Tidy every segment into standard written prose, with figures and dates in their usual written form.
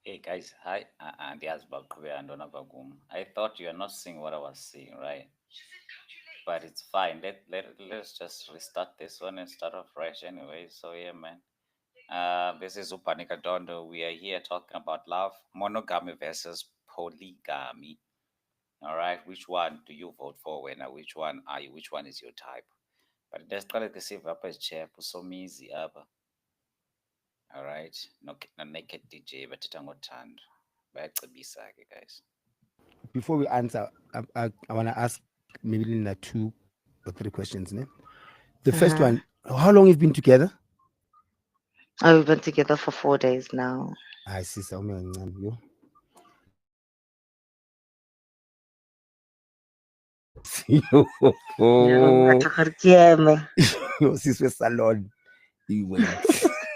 Hey guys, hi. Ndiyazi baqhubeka ntona apha kum. I thought you were not seeing what I was seeing, right? But it's fine. Let's just restart this one and start off fresh anyway. So yeah, man. This is Upanika Dondo. We are here talking about love, monogamy versus polygamy. All right, which one do you vote for? When which one are you? Which one is your type? But let's call it the save up as chair. So easy up. All right, no naked DJ, but tangothando. Bayacebisa ke guys. Before we answer, I want to ask maybe Lina 2 or 3 questions. Ne? The first Uh-huh. one, how long have you been together? Oh, we've been together for 4 days now. I see. You. No, Oh, Atakarkieme. your sister salon. You wait.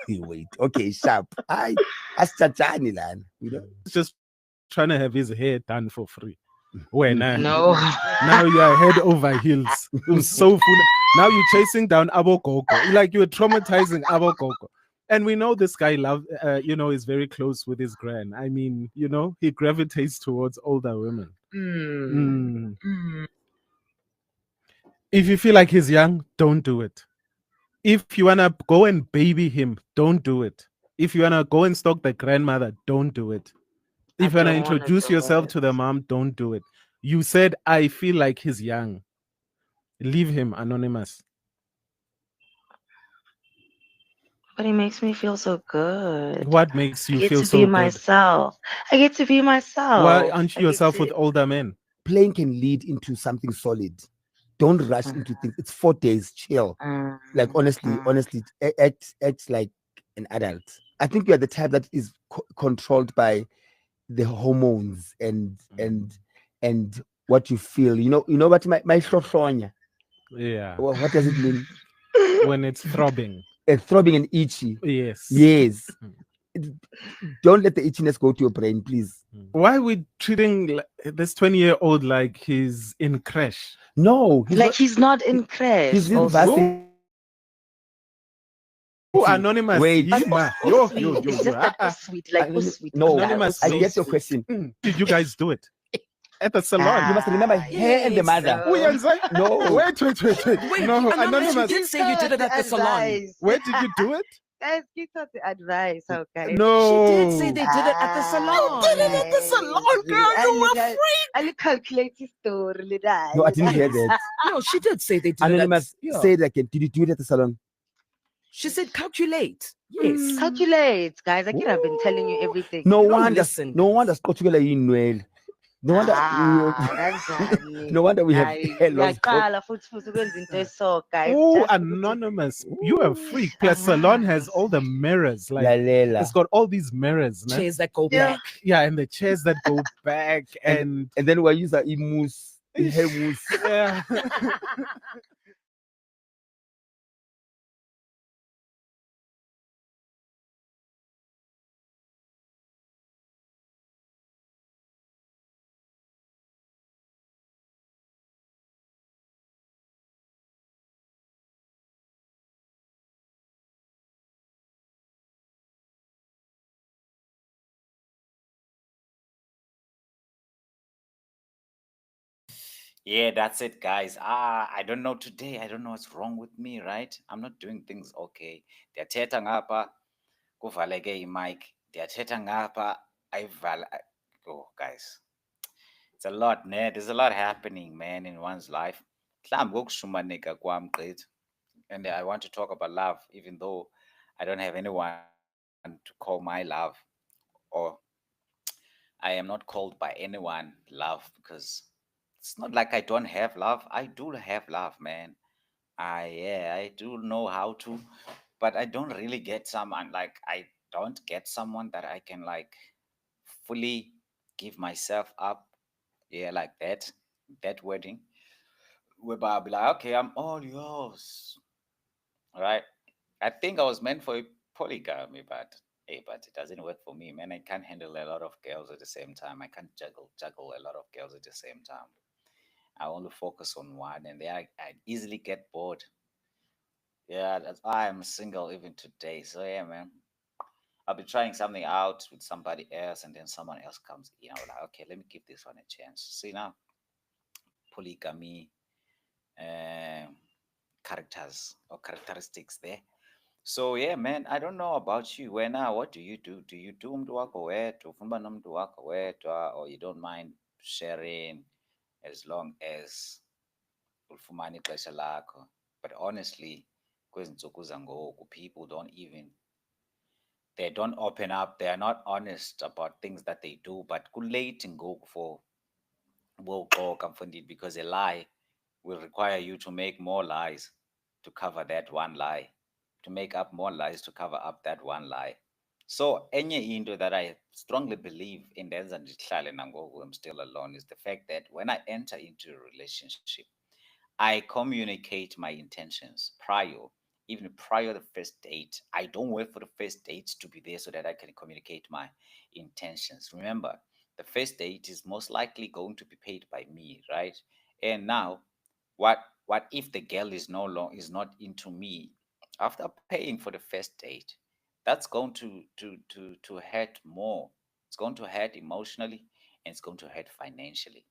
You wait. Okay, sharp. I ask Chachani, lan. He's just trying to have his hair done for free. When No. now you are head over heels. It was so full. Now you're chasing down Abo Gogo. Like you're traumatizing Abo Gogo. And we know this guy is very close with his gran. I mean, he gravitates towards older women. Mm. Mm. Mm. If you feel like he's young, don't do it. If you wanna go and baby him, don't do it. If you wanna go and stalk the grandmother, don't do it. I If you wanna don't want to introduce do yourself it. to the mom, don't do it. You said I feel like he's young. Leave him anonymous. But it makes me feel so good. What makes I you get feel to be so good? myself. I get to be Why myself. aren't I you get yourself to. with older men? Playing can lead into something solid. Don't rush Mm, into things. It's 4 days. Chill. mm, Like mm. honestly, act like an adult. I think you are the type that is controlled by the hormones and what you feel. You know what my shoshonya. Yeah. What does it mean? When it's throbbing. Throbbing and itchy. Yes. Yes. Don't let the itchiness go to your brain, please. Why are we treating this 20-year-old like he's in crash? No, he's Like not. he's not in crash. He's in Also, varsity. Oh, anonymous. Wait. but Yima. oh Yo, sweet. yo, yo, It's yo. just that oh sweet, like oh sweet. Anonymous, I So get your wait. sweet. question. Did you guys do it? At the salon? You must remember Ah, her and the yes. mother. Uyenza? No. Wait. Wait, No, Anonymous, you anonymous. did say you did it at the salon. Advice. Where did you do it? Guys, give us the advice, okay? She did say No. they did it at the Ah, salon. Did it at the salon, girl. You were free. I'll calculate the story. No, I didn't hear that. No, she did say they did Anonymous, it at. say it again. Did you do it at the salon? She said calculate. Yes. Calculate, guys. I could have been telling you everything. No You don't wonder. listen, No wonder guys. Scott in Noel. No wonder. That's No wonder we have hair loss. ngiyaqala futhi ukwenza into eso, guys. Oh, Just ukuthi anonymous. You are a freak. Plus, salon has all the mirrors. Like, Lalela. it's got all these mirrors. Né? Chairs that go Yeah. back. Yeah, and the chairs that go back. And And then we use a mousse, hair mousse. yeah. Yeah, that's it, guys. I don't know today. I don't know what's wrong with me, right? I'm not doing things okay. Ndiyathetha ngapha kuvaleke imic. Ndiyathetha ngapha ayivala. Oh, guys. It's a lot, ne? There's a lot happening, man, in one's life. Mhlawumbi kokushumaneka kwam gqithi. And I want to talk about love, even though I don't have anyone to call my love, or I am not called by anyone love, because it's not like I don't have love. I do have love, man. I do know how to, but I don't really get someone, like I don't get someone that I can like fully give myself up. Yeah, like that wedding, whereby I'll be like, okay, I'm all yours. All right. I think I was meant for a polygamy, but hey, but it doesn't work for me, man. I can't handle a lot of girls at the same time. I can't juggle a lot of girls at the same time. I only focus on one, and then I easily get bored. Yeah, that's why I'm single even today. So yeah, man. I'll be trying something out with somebody else, and then someone else comes in. I'm like, okay, let me give this one a chance. See now, polygamy, um, characters or characteristics there. So yeah, man, I don't know about you. When what do you do? Do you do umntu wakho wedwa, ufuna uba nomntu wakho wedwa, or you don't mind sharing as long as ulifumana ixesha lakho? But honestly, kwezi ntsuku zangoku, people they don't open up. They are not honest about things that they do. But kulate ngoku for uboxoka mfondini, because a lie will require you to make more lies to cover that one lie, to make up more lies to cover up that one lie. So enye into that I strongly believe in ndenza ndihlale nangoku I'm still alone is the fact that when I enter into a relationship, I communicate my intentions prior, even prior to the first date. I don't wait for the first date to be there so that I can communicate my intentions. Remember, the first date is most likely going to be paid by me, right? And now, what if the girl is not into me after paying for the first date? That's going to hurt more. It's going to hurt emotionally and it's going to hurt financially.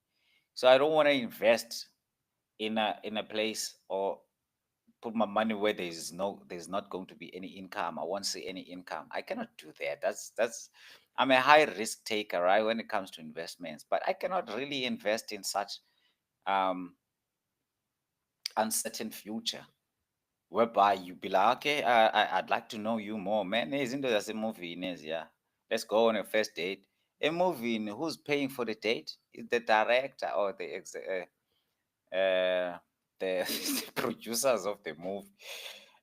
So I don't want to invest in a place or put my money where there's not going to be any income. I won't see any income. I cannot do that. That's I'm a high risk taker, right, when it comes to investments, but I cannot really invest in such um uncertain future whereby you be like, okay, I'd like to know you more, man. Izinto zasemuvini eziya. Let's go on a first date. A movie, who's paying for the date? Is the director or uh, the the producers of the movie,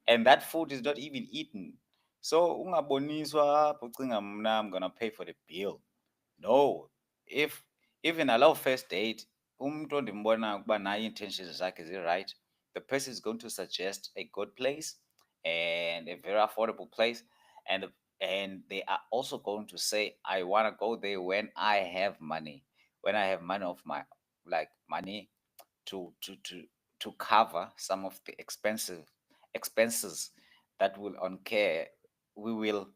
and that food is not even eaten. So ungaboniswa apho ucinga mna I'm gonna pay for the bill. No, if even allow first date, umuntu ondimbona ukuba naye intentions zakhe zi-right, the person is going to suggest a good place and a very affordable place, and and they are also going to say, I want to go there when I have money, when I have money of my like money to to to to cover some of the expensive expenses that will occur. We will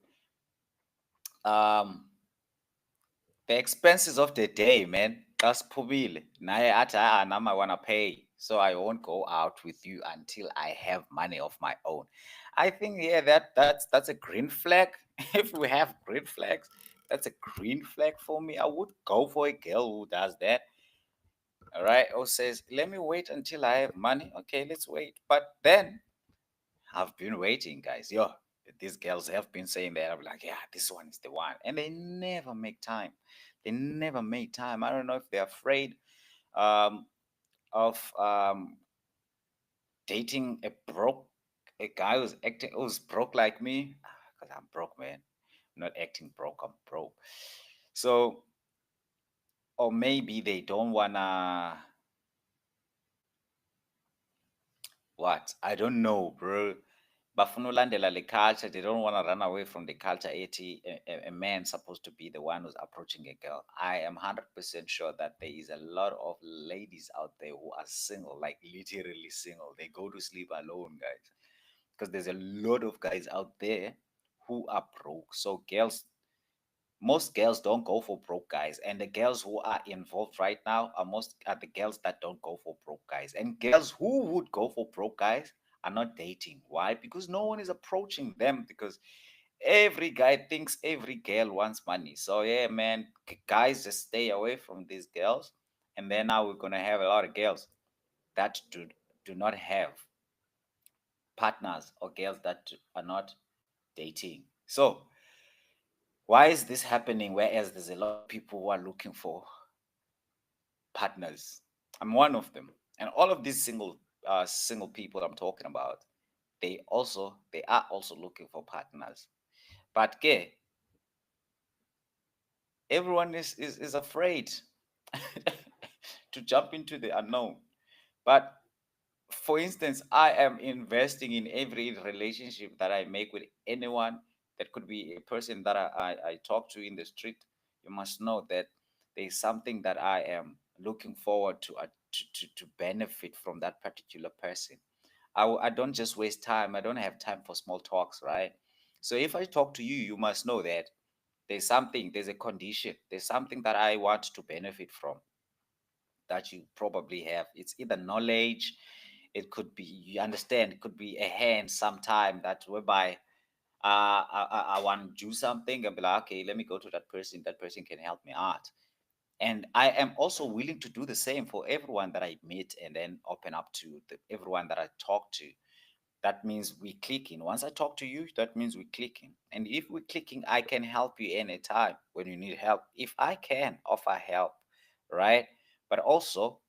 um the expenses of the day, man. Xa siphumile naye athi nam I wanna pay, so I won't go out with you until I have money of my own. I think yeah, that's a green flag. If we have green flags, that's a green flag for me. I would go for a girl who does that. All right, or says, let me wait until I have money. Okay, let's wait. But then I've been waiting, guys. Yo, these girls have been saying that. I'm like, yeah, this one is the one. And they never make time. They never make time. I don't know if they're afraid um, of dating a guy who's broke like me. Because I'm broke, man. I'm not acting broke, I'm broke. So, or maybe they don't wanna what? I don't know, bro. Bafuna ulandela le culture. They don't want to run away from the culture. A man supposed to be the one who's approaching a girl. I am 100% sure that there is a lot of ladies out there who are single, like literally single. They go to sleep alone, guys. Because there's a lot of guys out there who are broke. So most girls don't go for broke guys, and the girls who are involved right now are the girls that don't go for broke guys, and girls who would go for broke guys are not dating. Why? Because no one is approaching them, because every guy thinks every girl wants money. So yeah, man, guys, just stay away from these girls, and then now we're gonna have a lot of girls that do not have partners, or girls that are not dating. So why is this happening? Whereas there's a lot of people who are looking for partners. I'm one of them, and all of these single people I'm talking about, they are also looking for partners. But okay, everyone is afraid to jump into the unknown. But for instance, I am investing in every relationship that I make with anyone. That could be a person that I talk to in the street. You must know that there's something that I am looking forward to benefit from that particular person. I don't just waste time. I don't have time for small talks, right? So if I talk to you, you must know that there's something, there's a condition, there's something that I want to benefit from that you probably have. It's either knowledge, it could be, you understand, it could be a hand sometime that whereby I want to do something and be like, okay, let me go to that person can help me out. And I am also willing to do the same for everyone that I meet and then open up to everyone that I talk to. That means we clicking. Once I talk to you, that means we clicking. And if we're clicking, I can help you anytime when you need help. If I can offer help, right? But also,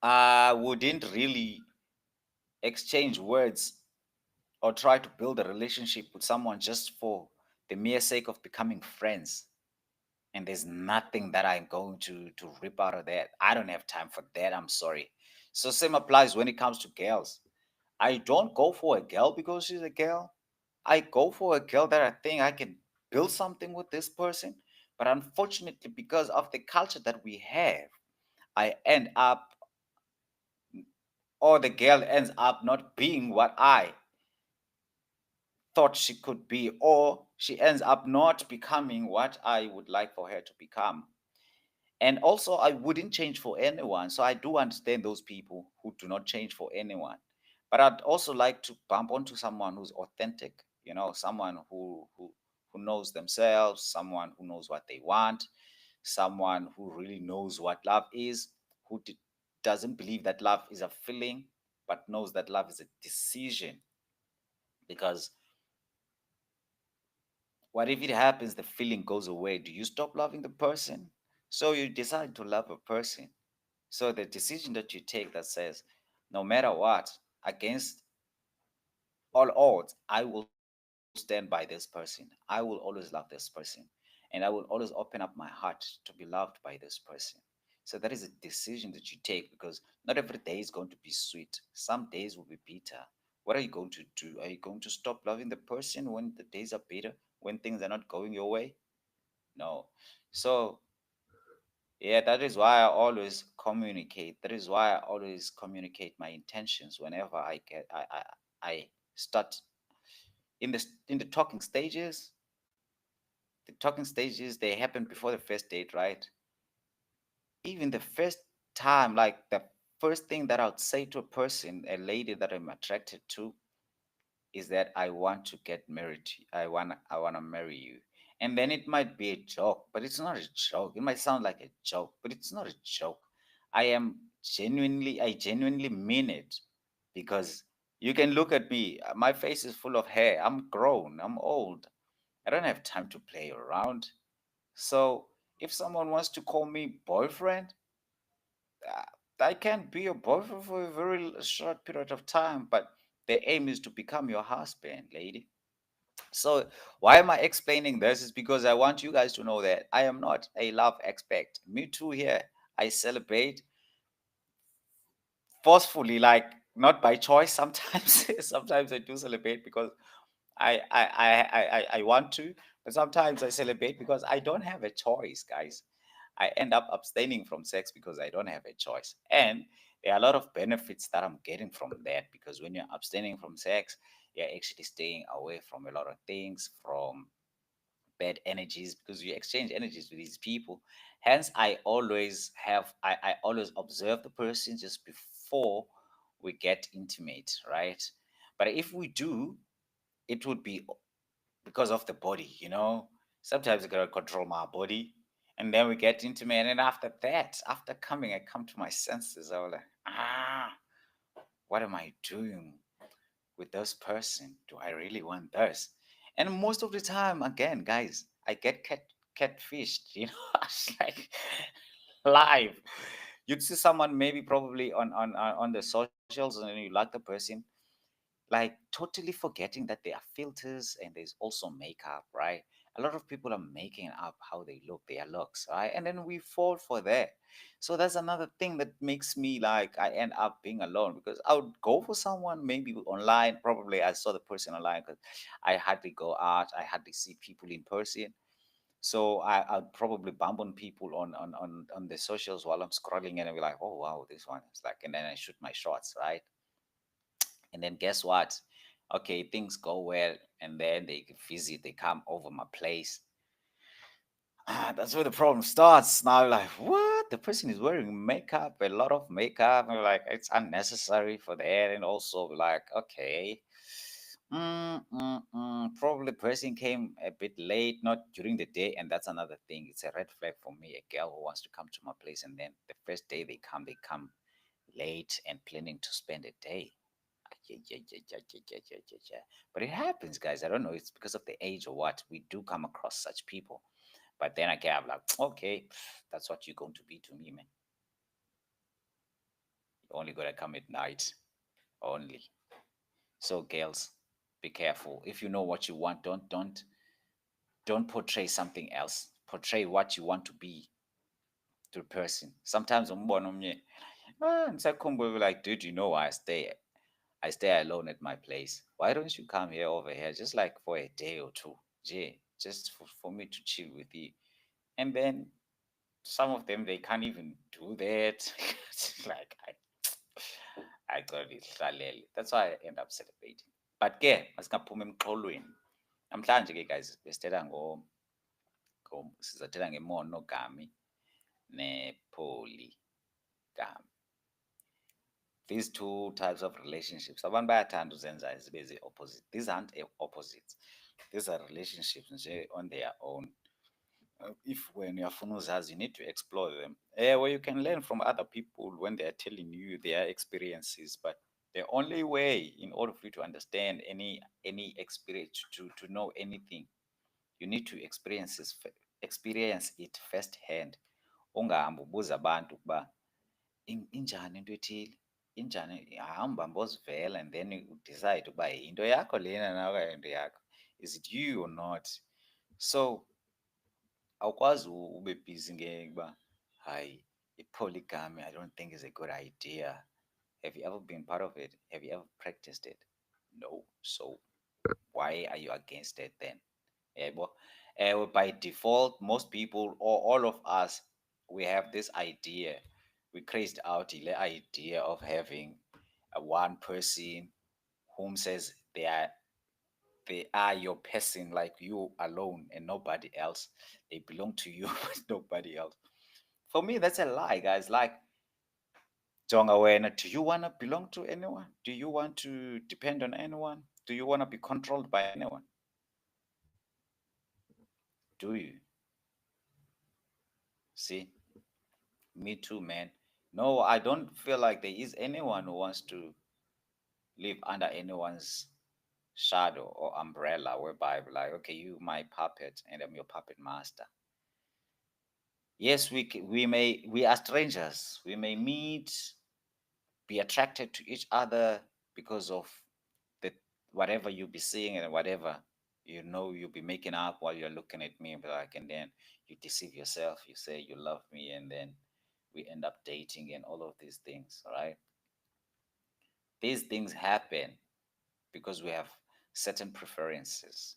I wouldn't really exchange words or try to build a relationship with someone just for the mere sake of becoming friends. And there's nothing that I'm going to rip out of that. I don't have time for that. I'm sorry. So same applies when it comes to girls. I don't go for a girl because she's a girl. I go for a girl that I think I can build something with this person. But unfortunately, because of the culture that we have, I end up, or the girl ends up not being what I thought she could be, or she ends up not becoming what I would like for her to become. And also, I wouldn't change for anyone. So I do understand those people who do not change for anyone. But I'd also like to bump onto someone who's authentic, someone who knows themselves, someone who knows what they want, someone who really knows what love is, who doesn't believe that love is a feeling, but knows that love is a decision. Because what if it happens, the feeling goes away? Do you stop loving the person? So you decide to love a person. So the decision that you take that says, no matter what, against all odds, I will stand by this person. I will always love this person. And I will always open up my heart to be loved by this person. So that is a decision that you take because not every day is going to be sweet. Some days will be bitter. What are you going to do? Are you going to stop loving the person when the days are bitter, when things are not going your way? No. So yeah, that is why I always communicate. That is why I always communicate my intentions whenever I start in the talking stages. The talking stages, they happen before the first date, right? Even the first time, like the first thing that I would say to a person, a lady that I'm attracted to, is that I want to get married to you. I wanna marry you. And then it might be a joke, but it's not a joke. It might sound like a joke, but it's not a joke. I genuinely mean it because you can look at me. My face is full of hair. I'm grown. I'm old. I don't have time to play around. So if someone wants to call me boyfriend, uh, I can be your boyfriend for a very short period of time, but the aim is to become your husband, lady. So why am I explaining this? Is because I want you guys to know that I am not a love expert. Me too here. I celebrate forcefully, like not by choice sometimes. Sometimes I do celebrate because I want to, but sometimes I celebrate because I don't have a choice, guys. I end up abstaining from sex because I don't have a choice. And there are a lot of benefits that I'm getting from that because when you're abstaining from sex, you're actually staying away from a lot of things, from bad energies, because you exchange energies with these people. Hence, I always observe the person just before we get intimate, right? But if we do, it would be because of the body. Sometimes I gotta control my body, and then we get intimate, and then after that, after coming, I come to my senses. I was like, what am I doing with this person? Do I really want this? And most of the time, again, guys, I get catfished. It's like live. You'd see someone maybe probably on the socials, and then you like the person, like totally forgetting that there are filters and there's also makeup, right? A lot of people are making up how they look, their looks, right? And then we fall for that. So that's another thing that makes me like I end up being alone because I would go for someone maybe online. Probably I saw the person online because I hardly go out, I hardly see people in person. So I'd probably bump on people on the socials while I'm scrolling and I'll be like, oh wow, this one is like, and then I shoot my shots, right? And then guess what? Okay, things go well. and then they visit, they come over my place. That's where the problem starts. Now, like, what? The person is wearing makeup, a lot of makeup. And like, it's unnecessary for that. And also, like, okay, probably the person came a bit late, not during the day. And that's another thing. It's a red flag for me. A girl who wants to come to my place, and then the first day they come late and planning to spend a day. Yeah, yeah, yeah, yeah, yeah, yeah, yeah, yeah, yeah. But it happens, guys. I don't know. It's because of the age or what. We do come across such people. But then again, I'm like, okay, that's what you're going to be to me, man. You're only gonna come at night. Only. So girls, be careful. If you know what you want, don't portray something else. Portray what you want to be to the person. Sometimes umbona omnye, ngisakhumbula, like, dude, you know why I stay alone at my place. Why don't you come here over here just like for a day or two? Just for me to chill with you. And then some of them they can't even do that. It's like I got it hlalele. That's why I end up celebrating. But ke masikaphuma emxholweni. Namhlanje ke guys besithetha sizathetha ngemonogamy nepoly gamy. These two types of relationships. Abantu bayathanda uzenza zibe opposite. These aren't opposites. These are relationships nje on their own. If when you're funuzas, you need to explore them. Well, you can learn from other people when they are telling you their experiences, but the only way in order for you to understand any experience to know anything, you need to experience it firsthand. Ungahambi ubuza abantu ukuba injani into ethile, injani, hamba mbozivela, and then you decide ukuba into yakho lena nawe into yakho. Is it you or not? So awukwazi ube busy ngekuba hayi polygamy I don't think is a good idea. Have you ever been part of it? Have you ever practiced it? No. So why are you against it then? Well, by default, most people or all of us, we have this idea. We crazed out the idea of having a one person whom says they are your person, like you alone and nobody else. They belong to you, but nobody else. For me, that's a lie, guys. Like, Jonga Wena, do you want to belong to anyone? Do you want to depend on anyone? Do you want to be controlled by anyone? Do you? See, me too, man. No, I don't feel like there is anyone who wants to live under anyone's shadow or umbrella whereby, like, okay, you my puppet and I'm your puppet master. Yes, we are strangers. We may meet, be attracted to each other because of the whatever you'll be seeing and whatever you'll be making up while you're looking at me, but like, and then you deceive yourself. You say you love me, and then we end up dating and all of these things. Right? These things happen because we have certain preferences.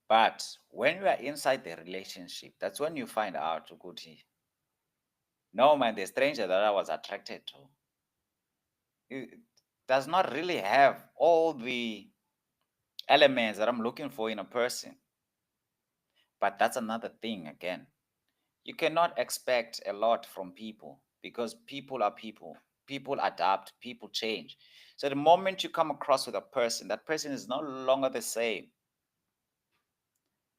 But when you are inside the relationship, that's when you find out, Ukuti, no man, the stranger that I was attracted to, it does not really have all the elements that I'm looking for in a person. But that's another thing again. You cannot expect a lot from people because people are people. People adapt, people change. So the moment you come across with a person, that person is no longer the same.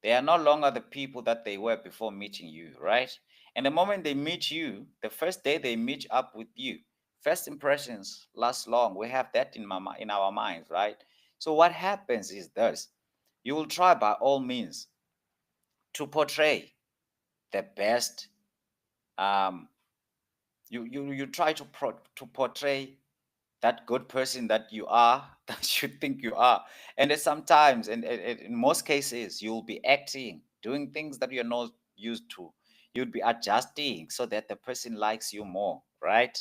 They are no longer the people that they were before meeting you, right? And the moment they meet you, the first day they meet up with you, first impressions last long. We have that in our minds, right? So what happens is this: you will try by all means to portray the best. You try to portray that good person that you are, that you think you are. And then sometimes, and in most cases, you'll be acting, doing things that you're not used to. You'd be adjusting so that the person likes you more, right?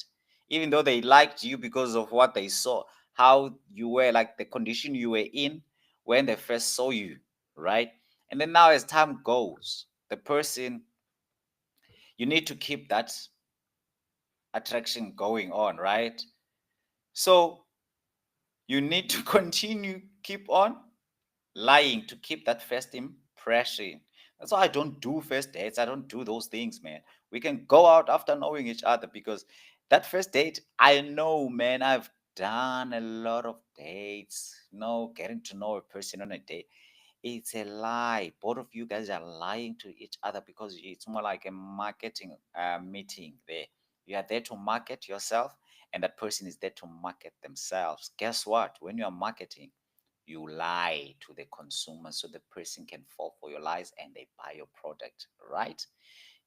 Even though they liked you because of what they saw, how you were, like the condition you were in when they first saw you, right? And then now, as time goes, the person, you need to keep that attraction going on, right? So you need to continue keep on lying to keep that first impression. That's why I don't do first dates. I don't do those things, man. We can go out after knowing each other because that first date, I know, man, I've done a lot of dates. Getting to know a person on a date. It's a lie. Both of you guys are lying to each other because it's more like a marketing meeting there. You are there to market yourself, and that person is there to market themselves. Guess what? When you are marketing, you lie to the consumer so the person can fall for your lies and they buy your product, right?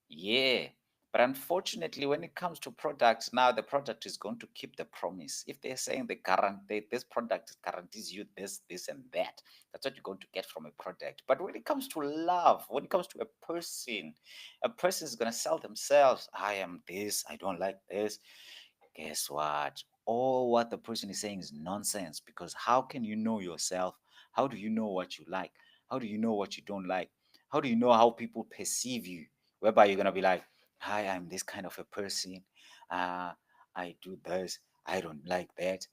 Yeah. But unfortunately, when it comes to products, now the product is going to keep the promise. If they're saying they guarantee this product guarantees you this, this, and that, that's what you're going to get from a product. But when it comes to love, when it comes to a person is going to sell themselves. I am this, I don't like this. Guess what? All what the person is saying is nonsense because how can you know yourself? How do you know what you like? How do you know what you don't like? How do you know how people perceive you? Whereby you're gonna be like, "Hi, I'm this kind of a person. Uh, I do this. I don't like that."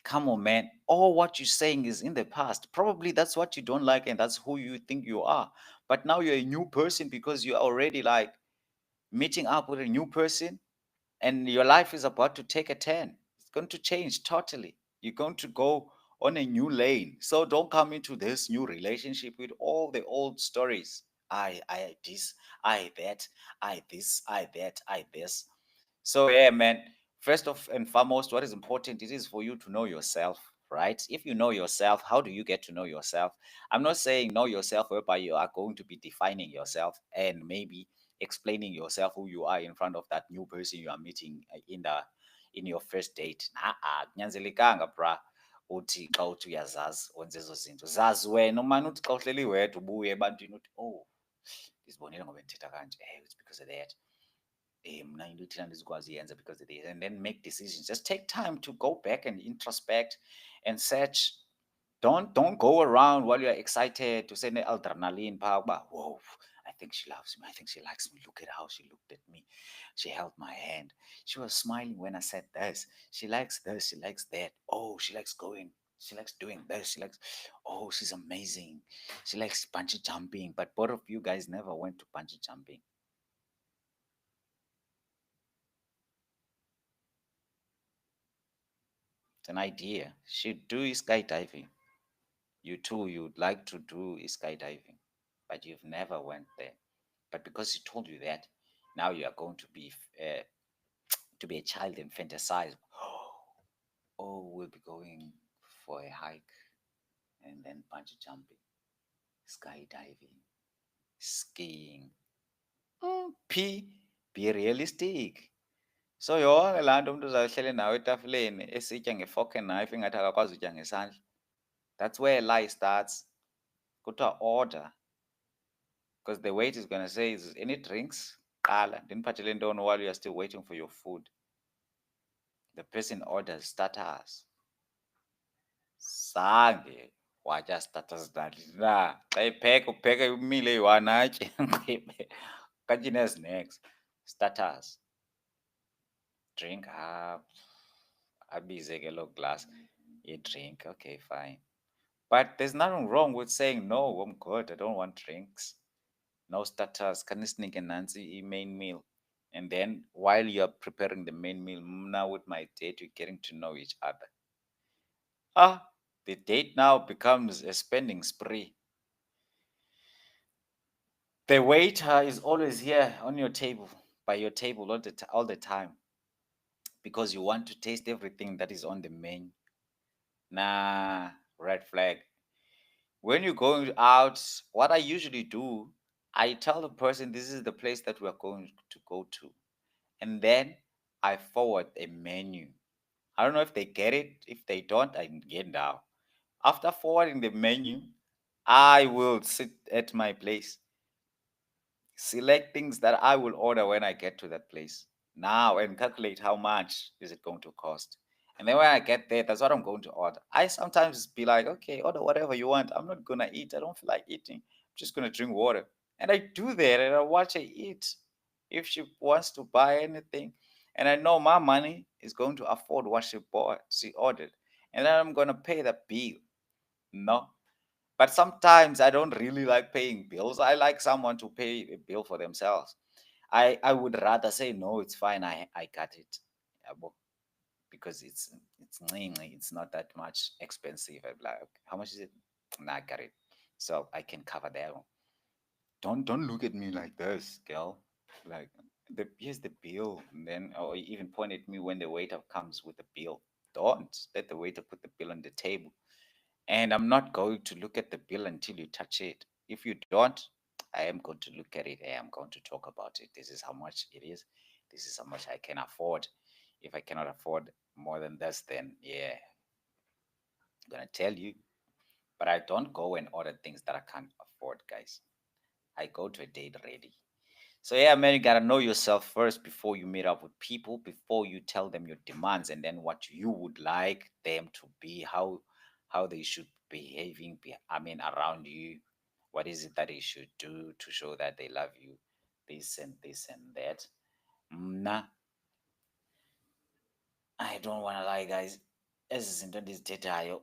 Come on, man. All what you're saying is in the past. Probably that's what you don't like, and that's who you think you are. But now you're a new person because you're already like meeting up with a new person and your life is about to take a turn. It's going to change totally. You're going to go on a new lane. So don't come into this new relationship with all the old stories. I this, I that, I this, I that, I this. So yeah, man. First of and foremost, what is important it is for you to know yourself, right? If you know yourself, how do you get to know yourself? I'm not saying know yourself whereby you are going to be defining yourself and maybe explaining yourself who you are in front of that new person you are meeting in your first date. Kunyanzelekanga bra uthi xa uthi uyazazi wenza ezo zinto. Zazi wena umane uthi xa uhleli wedwa ubuye ebantwini uthi, oh, ndizibonile ngoba ndithetha kanje. It's because of that. Mna into ethina ndizikwazi uyenza because of this. And then make decisions. Just take time to go back and introspect and search. Don't go around while you're excited to send adrenaline phaa ukuba, whoa, I think she loves me. I think she likes me. Look at how she looked at me. She held my hand. She was smiling when I said this. She likes this. She likes that. Oh, she likes going. She likes doing this. She likes, oh, she's amazing. She likes bungee jumping. But both of you guys never went to bungee jumping. It's an idea. Should do skydiving. You too, you'd like to do skydiving, but you've never went there. But because he told you that, now you are going to be a child and fantasize. Oh, we'll be going for a hike and then bungee jumping, skydiving, skiing. P, be realistic. So yonke laa nto umntu uzawuhlele nawe etafileni esitya nge-fork and knife ingathi akakwazi utya ngesandla. That's where a lie starts. Kuthiwa order. Because the wait is gonna say, is any drinks? Qala, ndiniphathele ntoni while you are still waiting for your food. The person orders starters. Zange watya starters nantoni na. Xa epheka upheka umile eyi-one atye kanti nee-snacks. Starters. Drink up. Abize ke loo glass. Drink. Okay, fine. But there's nothing wrong with saying no. I'm good. I don't want drinks. No starters. Khanisnike nansi main meal. And then while you're preparing the main meal, now with my date, we're getting to know each other. The date now becomes a spending spree. The waiter is always here on your table, by your table all the time, because you want to taste everything that is on the menu. Nah, red flag. When you're going out, what I usually do, I tell the person this is the place that we're going to go to. And then I forward a menu. I don't know if they get it. If they don't, I can get down. After forwarding the menu, I will sit at my place, select things that I will order when I get to that place now, and calculate how much is it going to cost. And then when I get there, that's what I'm going to order. I sometimes be like, okay, order whatever you want. I'm not gonna eat. I don't feel like eating. I'm just gonna drink water. And I do that and I watch her eat. If she wants to buy anything, and I know my money is going to afford what she bought, she ordered. and then I'm gonna pay the bill. No. But sometimes I don't really like paying bills. I like someone to pay a bill for themselves. I would rather say no, it's fine. I got it. Yabo, because it's ncinci, it's not that much expensive. I'm like, "Okay, how much is it? Nah, I got it. So I can cover that one. Don't look at me like this, girl. Like here's the bill, and then or even point at me when the waiter comes with the bill. Don't let the waiter put the bill on the table. And I'm not going to look at the bill until you touch it. If you don't, I am going to look at it. I am going to talk about it. This is how much it is. This is how much I can afford. If I cannot afford more than this, then yeah, I'm gonna tell you. But I don't go and order things that I can't afford, guys. I go to a date ready. So yeah, man, you gotta know yourself first before you meet up with people, before you tell them your demands and then what you would like them to be, how they should behaving I mean around you. What is it that they should do to show that they love you? This and that. Nah, I don't wanna lie, guys. Ezizinto endizithethayo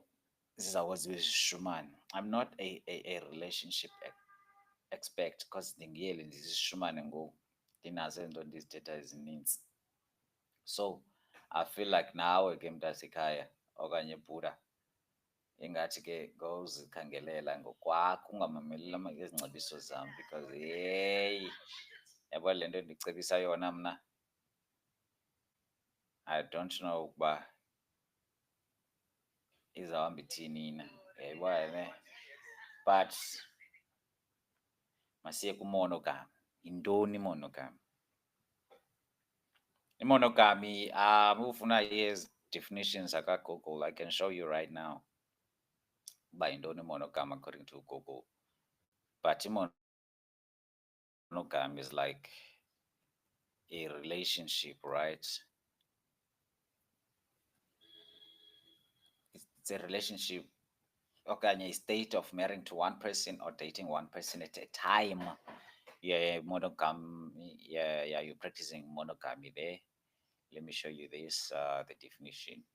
zizawukwazi zishumane. I'm not a relationship expect because ndingiyele ndizishumane ngoku ndinazo izinto ndizithetha ezininzi. So I feel like nawe ke mntasekhaya okanye bhuda ingathi ke ngozikhangelela ngokwakho ungamameli ezi ngcebiso zam because yeyi yabo le nto ndicebisa yona mna I don't know ukuba izawuhamba ithini na yayibona ne but masiye kumonogamy. Yintoni imonogamy? Monogamy, ufuna yes definitions Google. I can show you right now. By yintoni monogamy according to Google. But monogamy is like a relationship, right? It's a relationship, okay, a state of marrying to one person or dating one person at a time. Yeah, monogamy. Yeah, you're practicing monogamy there. Let me show you this. The definition.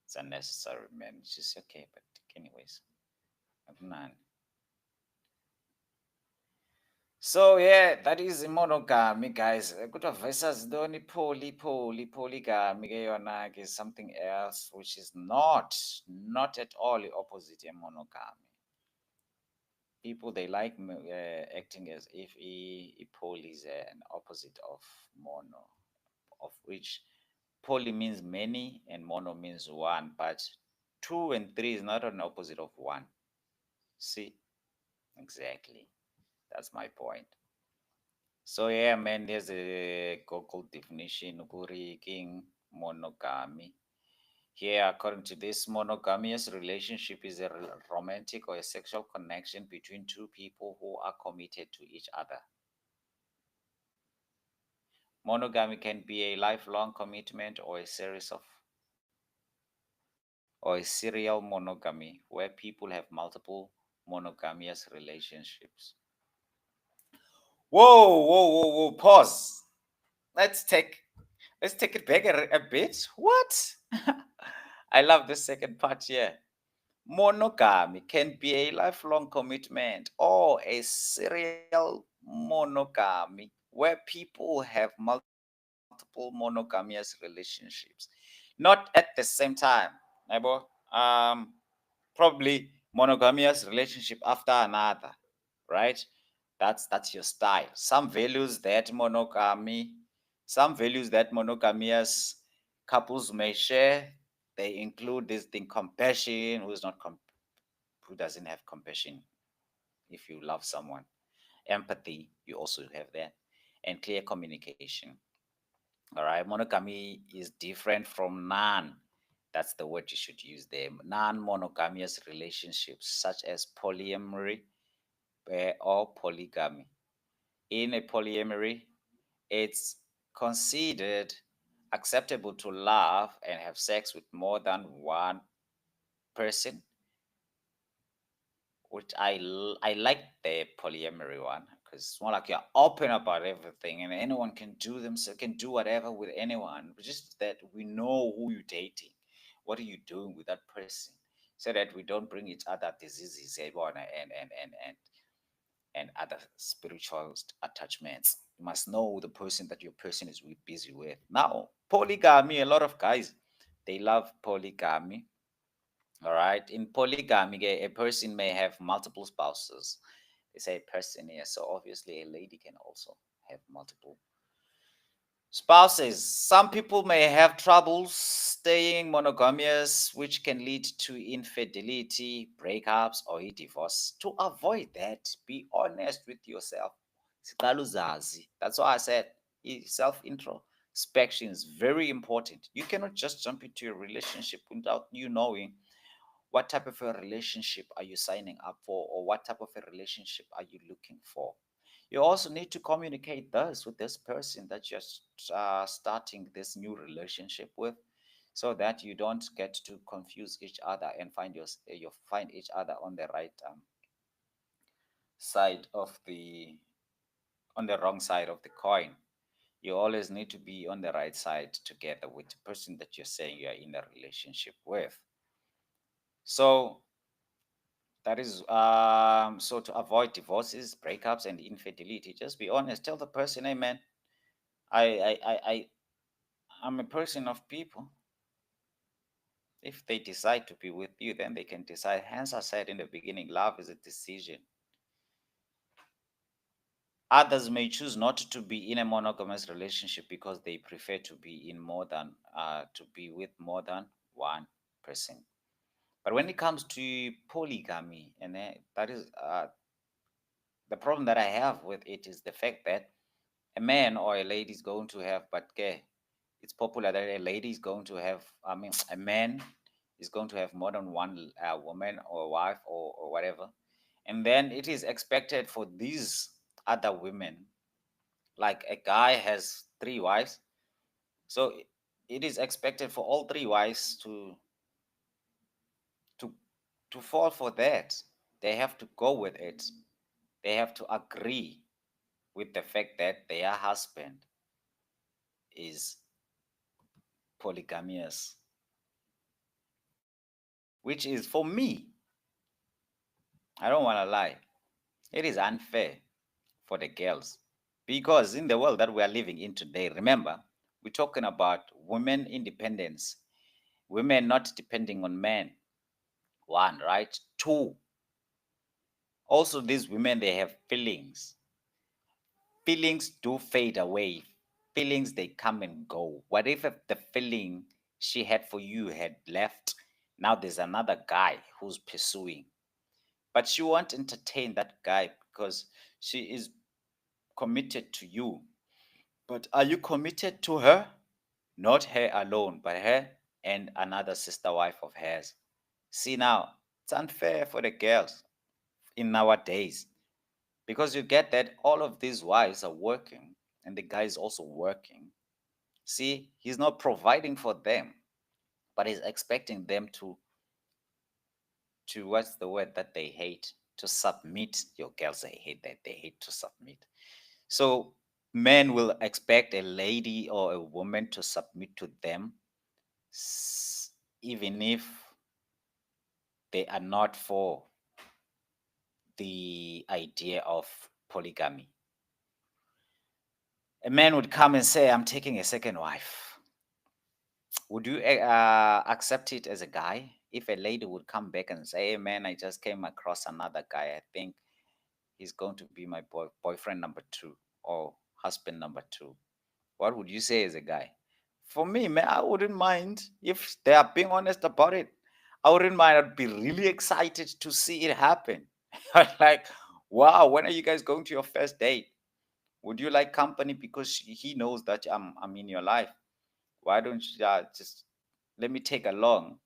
It's unnecessary, man. It's just okay, but anyways, none. So yeah, that is monogamy, guys. Kuthiwa versus ntoni polygamy ke yona ke is something else which is not at all the opposite of monogamy. People they like acting as if poly is an opposite of mono, of which poly means many and mono means one, but two and three is not an opposite of one. See, exactly. That's my point. So yeah, man, there's a Google definition ukuri king monogamy. Here, according to this, monogamous relationship is a romantic or a sexual connection between two people who are committed to each other. Monogamy can be a lifelong commitment or a serial monogamy where people have multiple monogamous relationships. Whoa, pause. Let's take it back a bit. What? I love the second part here. Monogamy can be a lifelong commitment or a serial monogamy where people have multiple monogamous relationships. Not at the same time. Neighbor. Probably monogamous relationship after another, right? That's your style. Some values that monogamous couples may share. They include this thing compassion. Who doesn't have compassion if you love someone? Empathy, you also have that, and clear communication. All right, monogamy is different from non. That's the word you should use there. Non-monogamous relationships such as polyamory or polygamy. In a polyamory, it's considered acceptable to love and have sex with more than one person, which I like the polyamory one because it's more like you're open about everything and anyone can do whatever with anyone. Just that we know who you're dating, What are you doing with that person, so that we don't bring each other diseases, and other spiritual attachments. You must know the person that your person is busy with. Now, polygamy, a lot of guys, they love polygamy. All right. In polygamy, a person may have multiple spouses. They say person here. So obviously a lady can also have multiple spouses. Some people may have troubles staying monogamous, which can lead to infidelity, breakups, or a divorce. To avoid that, be honest with yourself. That's why I said self introspection is very important. You cannot just jump into a relationship without you knowing what type of a relationship are you signing up for, or what type of a relationship are you looking for. You also need to communicate this with this person that you're starting this new relationship with, so that you don't get to confuse each other and you find each other on the right side of the on the wrong side of the coin. You always need to be on the right side together with the person that you're saying you're in a relationship with. So that is so to avoid divorces, breakups, and infidelity, just be honest. Tell the person, hey man, I I'm a person of people. If they decide to be with you, then they can decide. Hence, I said in the beginning, love is a decision. Others may choose not to be in a monogamous relationship because they prefer to be in more than to be with more than one person. But when it comes to polygamy, and that is the problem that I have with it is the fact that a man or a lady is going to have, but okay, it's popular that a lady is going to have, I mean, a man is going to have more than one woman or wife or whatever. And then it is expected for these other women, like a guy has three wives. So it is expected for all three wives to to fall for that. They have to go with it. They have to agree with the fact that their husband is polygamous, which is for me, I don't want to lie, it is unfair for the girls, because in the world that we are living in today, remember, we're talking about women independence, women not depending on men. One, right? Two, also these women, they have feelings. Feelings do fade away. Feelings, they come and go. What if the feeling she had for you had left? Now there's another guy who's pursuing, but she won't entertain that guy because she is committed to you. But are you committed to her? Not her alone, but her and another sister wife of hers. See, now it's unfair for the girls in nowadays, because you get that all of these wives are working and the guy is also working. See, he's not providing for them, but he's expecting them to what's the word that they hate? To submit. Your girls, they hate that. They hate to submit. So men will expect a lady or a woman to submit to them, even if they are not for the idea of polygamy. A man would come and say, I'm taking a second wife. Would you accept it as a guy? If a lady would come back and say, hey man, I just came across another guy, I think he's going to be my boyfriend number two or husband number two, what would you say as a guy? For me, man, I wouldn't mind if they are being honest about it. I wouldn't mind. I'd be really excited to see it happen. Like, wow, when are you guys going to your first date? Would you like company because he knows that I'm in your life? Why don't you just let me take along?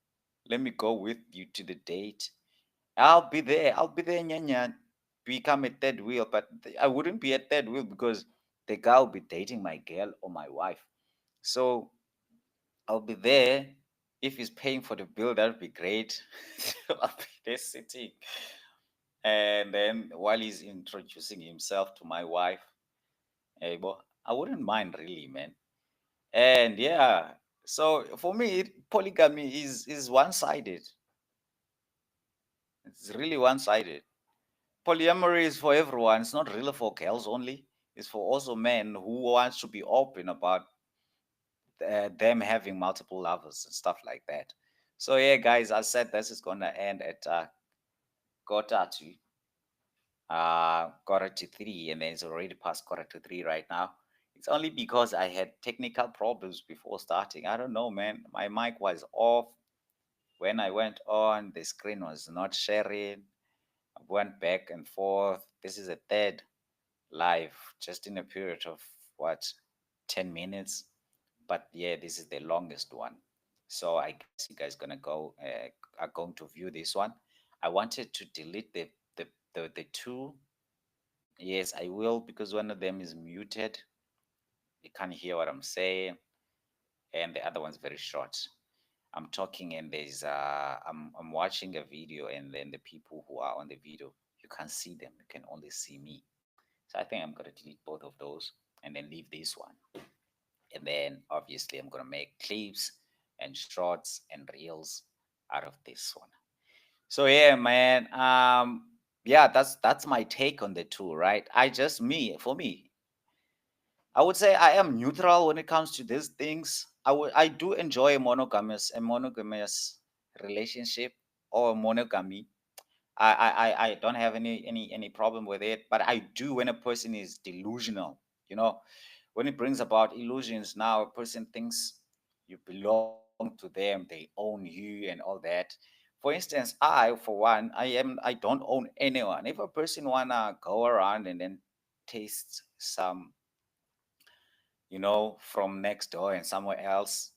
Let me go with you to the date. I'll be there. I'll be there, nyanya. Become a third wheel, but I wouldn't be a third wheel because the guy will be dating my girl or my wife. So I'll be there. If he's paying for the bill, that would be great. I'll be there sitting. And then while he's introducing himself to my wife, I wouldn't mind really, man. And yeah, So for me, polygamy is one-sided. It's really one-sided. Polyamory is for everyone. It's not really for girls only. It's for also men who wants to be open about them having multiple lovers and stuff like that. So yeah, guys, I said this is gonna end at quarter to quarter to three, and then it's already past quarter to three right now. It's only because I had technical problems before starting. I don't know, man. My mic was off when I went on. The screen was not sharing. I went back and forth. This is a third live, just in a period of what, 10 minutes. But yeah, this is the longest one. So I guess you guys gonna go are going to view this one. I wanted to delete the two. Yes, I will, because one of them is muted. You can't hear what I'm saying, and the other one's very short. I'm talking, and I'm watching a video, and then the people who are on the video, you can't see them. You can only see me. So I think I'm gonna delete both of those and then leave this one. And then obviously I'm gonna make clips and shorts and reels out of this one. So yeah, man. Yeah, that's my take on the two, right? I just me for me, I would say I am neutral when it comes to these things. I do enjoy a monogamous relationship or monogamy. I don't have any problem with it, but I do when a person is delusional. You know, when it brings about illusions, now a person thinks you belong to them, they own you and all that. For instance, for one, I don't own anyone. If a person wanna go around and then taste some, from next door and somewhere else,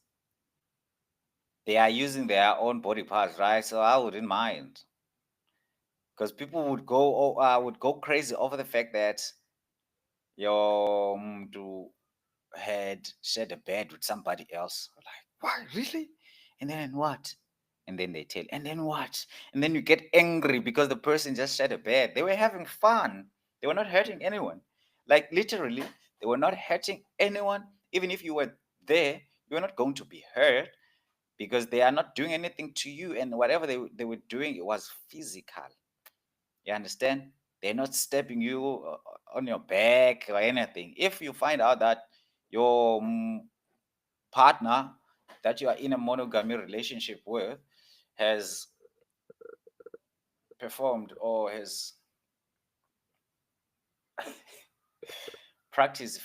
they are using their own body parts, right? So I wouldn't mind, because people would go crazy over the fact that your had shared a bed with somebody else. Like, what, really? And then what? And then they tell, and then what? And then you get angry because the person just shared a bed. They were having fun. They were not hurting anyone. Like, literally, they were not hurting anyone. Even if you were there, you were not going to be hurt, because they are not doing anything to you. And whatever they were doing, it was physical. You understand? They're not stepping you on your back or anything. If you find out that your partner that you are in a monogamy relationship with has performed or has practiced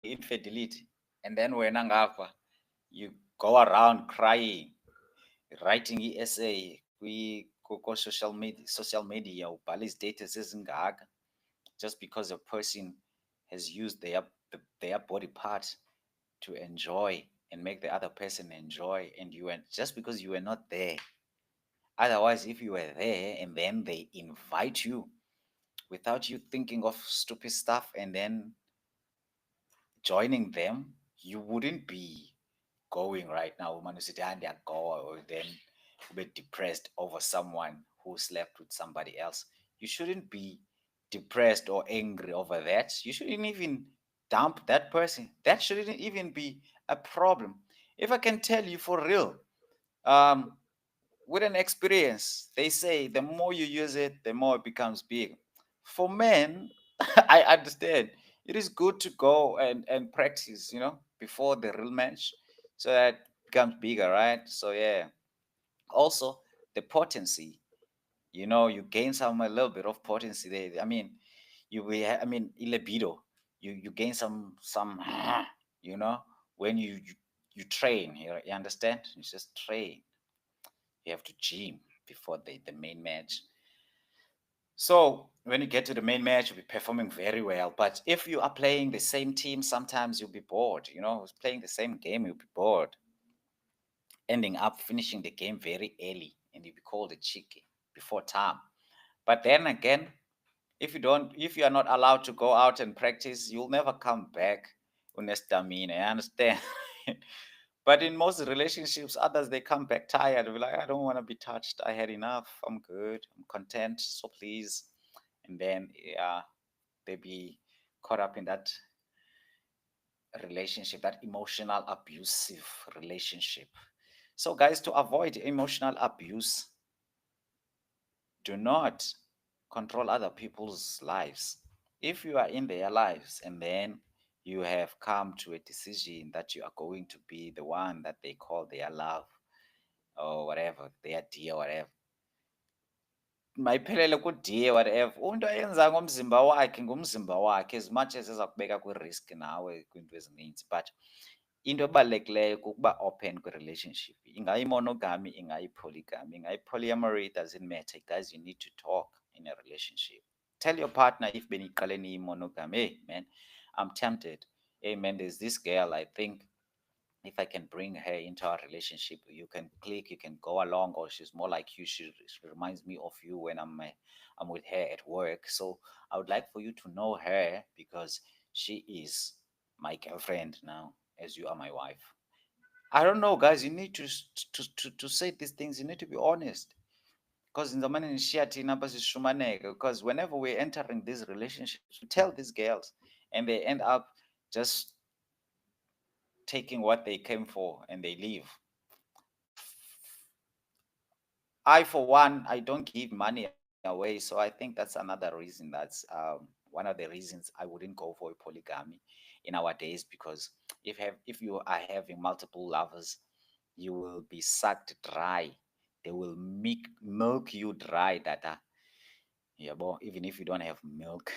infidelity, and then when you go around crying, writing essay social media ubhala status ezingaka, just because a person has used their body part to enjoy and make the other person enjoy, and you went just because you were not there. Otherwise, if you were there and then they invite you without you thinking of stupid stuff and then joining them, you wouldn't be going right now. Go, or then be depressed over someone who slept with somebody else. You shouldn't be depressed or angry over that. You shouldn't even dump that person. That shouldn't even be a problem. If I can tell you for real, um, with an experience, they say the more you use it, the more it becomes big. For men, I understand it is good to go and practice, before the real match, so that it becomes bigger, right? So yeah. Also, the potency, you gain a little bit of potency there. I mean, libido, you gain some, you know, when you train. You understand? You just train. You have to gym before the main match. So when you get to the main match, you'll be performing very well. But if you are playing the same team, sometimes you'll be bored. Playing the same game, you'll be bored, ending up finishing the game very early, and you'll be called a cheeky before time. But then again, if you are not allowed to go out and practice, you'll never come back with stamina. I understand. But in most relationships, others they come back tired. They're like, I don't want to be touched. I had enough. I'm good. I'm content. So please. And then, yeah, they be caught up in that relationship, that emotional abusive relationship. So, guys, to avoid emotional abuse, do not control other people's lives. If you are in their lives and then you have come to a decision that you are going to be the one that they call their love or whatever, their dear, whatever, mayiphelele kudiye whatever. Into ayenza ngomzimba wakhe ngumzimba wakhe, as much as eza kubeka kwi-risk nawe kwiinto ezininzi. But into ebalulekileyo kukuba open kwi-relationship, ingayi-monogamy, ingayi-polygamy, ingayi-polyamory, it doesn't matter. Guys, you need to talk in a relationship. Tell your partner if beniqale niyi-monogamy, hey man, I'm tempted. Hey man, there's this girl, I think if I can bring her into our relationship, you can click, you can go along, or she's more like you. She reminds me of you when I'm with her at work. So I would like for you to know her because she is my girlfriend now, as you are my wife. I don't know, guys. You need to say these things. You need to be honest. Because in the man because whenever we're entering these relationships, we tell these girls, and they end up just taking what they came for and they leave. I, for one, I don't give money away, so I think that's another reason. That's one of the reasons I wouldn't go for a polygamy in our days, because if you are having multiple lovers, you will be sucked dry. They will milk you dry. That yeah, but even if you don't have milk,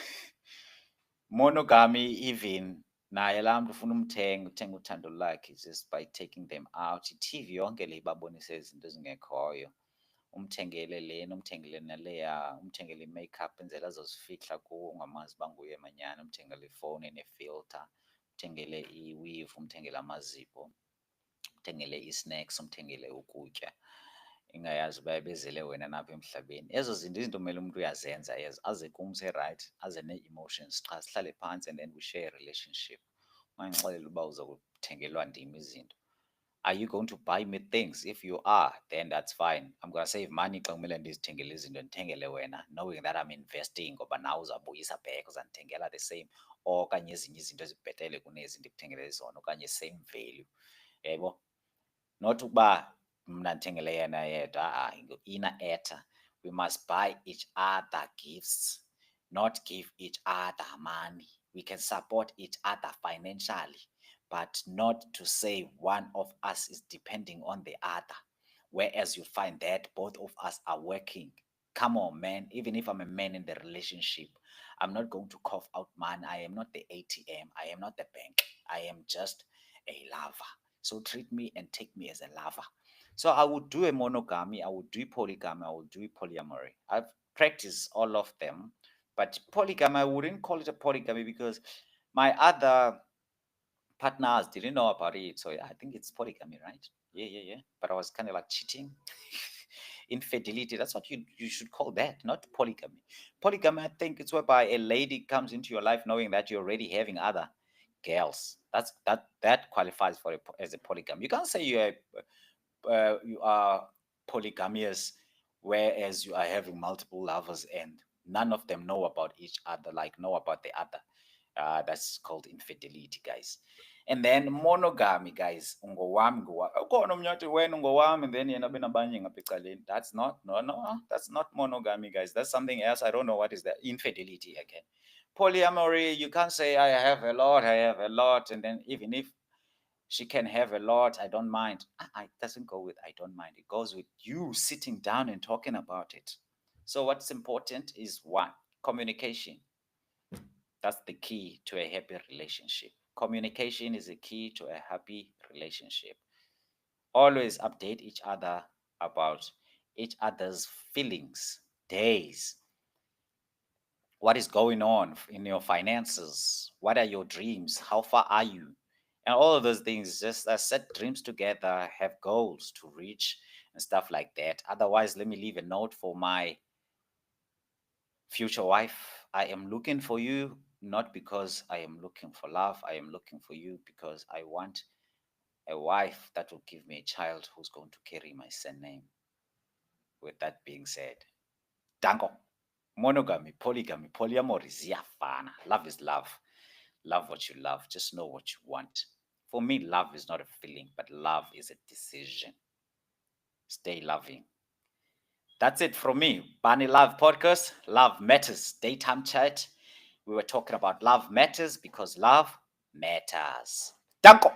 monogamy even naye laa mntu ufuna uthenga uthando lakhe just by taking them out. I-TV yonke le ibabonise izinto ezingekhoyo. Umthengele lena, umthengele naleya, umthengele i-makeup enzela azozifihla kuwo ungamazi uba nguye manyana, umthengele ifowuni enefilter, umthengele i-weave, umthengele amazipho, umthengele i-snacks, umthengele ukutya, ingayazi uba ebezele wena napha emhlabeni. Ezo zinto izinto kumele umuntu uyazenza ezo, aze kum right, aze nee-emotions xa sihlale phantsi and then we share a relationship. Ungandixelela uba uza kuthengelwa ndim izinto. Are you going to buy me things? If you are, then that's fine. I'm going to save money xa kumele ndizithengele izinto ndithengele wena, knowing that I'm investing, ngoba nawe uzabuyisa back, uzandithengela the same okanye ezinye izinto ezibhetele kunezi ndikuthengele zona okanye same value. Yebo? Not ukuba mna ndithengele yena yedwa, ina-etha. We must buy each other gifts, not give each other money. We can support each other financially, but not to say one of us is depending on the other. Whereas you find that both of us are working. Come on, man. Even if I'm a man in the relationship, I'm not going to cough out money. I am not the ATM. I am not the bank. I am just a lover. So treat me and take me as a lover. So I would do a monogamy, I would do polygamy, I would do polyamory. I've practiced all of them, but polygamy, I wouldn't call it a polygamy because my other partners didn't know about it. So I think it's polygamy, right? Yeah. But I was kind of like cheating. Infidelity, that's what you should call that, not polygamy. Polygamy, I think it's whereby a lady comes into your life knowing that you're already having other girls. That qualifies for as a polygamy. You can't say you are polygamous, whereas you are having multiple lovers and none of them know about each other, like know about the other. That's called infidelity, guys. And then monogamy, guys. Ungowami, ukhona omnye wathi wena ungowami and then yena benabanye ngapha ecaleni. That's not, no, that's not monogamy, guys. That's something else. I don't know what is that. Infidelity again. Polyamory, you can't say I have a lot, and then even if she can have a lot, I don't mind. It doesn't go with I don't mind. It goes with you sitting down and talking about it. So what's important is one, communication. That's the key to a happy relationship. Communication is the key to a happy relationship. Always update each other about each other's feelings, days, what is going on in your finances, what are your dreams, how far are you, and all of those things. Just set dreams together, have goals to reach and stuff like that. Otherwise, let me leave a note for my future wife. I am looking for you, not because I am looking for love. I am looking for you because I want a wife that will give me a child who's going to carry my surname. With that being said, danko. Monogamy, polygamy, polyamory, ziyafana. Love is love. Love what you love. Just know what you want. For me, love is not a feeling, but love is a decision. Stay loving. That's it from me. Bunny Love Podcast. Love matters. Daytime chat. We were talking about love matters because love matters. Danko.